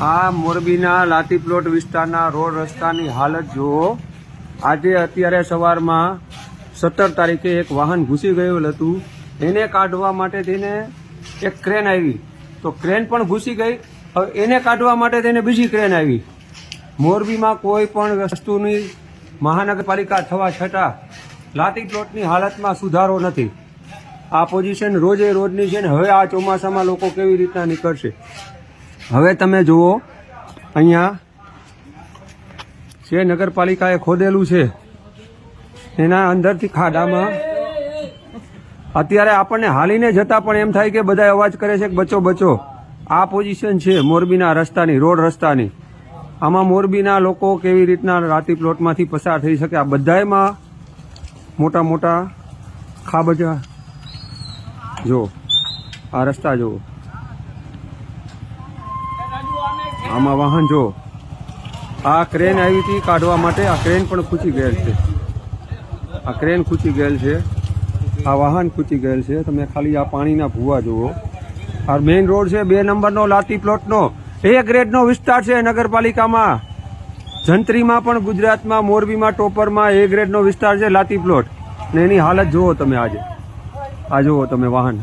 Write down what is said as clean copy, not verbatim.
આ મોરબીના લાતી પ્લોટ વિસ્તારના રોડ રસ્તાની હાલત જુઓ. આજે અત્યારે સવારમાં 17 તારીખે એક વાહન ઘૂસી ગયેલું હતું. એને કાઢવા માટે થઈને એક ક્રેન આવી, તો ક્રેન પણ ઘૂસી ગઈ. હવે એને કાઢવા માટે થઈને બીજી ક્રેન આવી. મોરબીમાં કોઈ પણ વસ્તુની મહાનગરપાલિકા થવા છતાં લાતી પ્લોટની હાલતમાં સુધારો નથી. આ પોઝિશન રોજે રોજની છે ને. હવે આ ચોમાસામાં લોકો કેવી રીતના નીકળશે. હવે તમે જુઓ, અહીંયા જે નગરપાલિકાએ ખોદેલું છે એના અંદરથી ખાડામાં અત્યારે આપણને હાલીને જતા પણ એમ થાય કે બધા અવાજ કરે છે કે બચો બચો. આ પોઝિશન છે મોરબીના રસ્તાની, રોડ રસ્તાની. આમાં મોરબીના લોકો કેવી રીતના લાતી પ્લોટમાંથી પસાર થઈ શકે. આ બધાયમાં મોટા મોટા ખાબજા જો, આ રસ્તા જુઓ, આમાં વાહન જો. આ ક્રેન આવી હતી કાઢવા માટે. આ ક્રેન પણ ખૂંચી ગયેલ છે. આ ક્રેન ખૂંચી ગયેલ છે. આ વાહન ખૂંચી ગયેલ છે. તમે ખાલી આ પાણીના ભૂવા જુઓ. આ મેઇન રોડ છે 2 નંબરનો લાતી પ્લોટનો. A ગ્રેડનો વિસ્તાર છે નગરપાલિકામાં. જંત્રીમાં પણ ગુજરાતમાં, મોરબીમાં ટોપરમાં A ગ્રેડનો વિસ્તાર છે લાતી પ્લોટ. ને એની હાલત જુઓ તમે આજે. આ જુઓ તમે વાહન.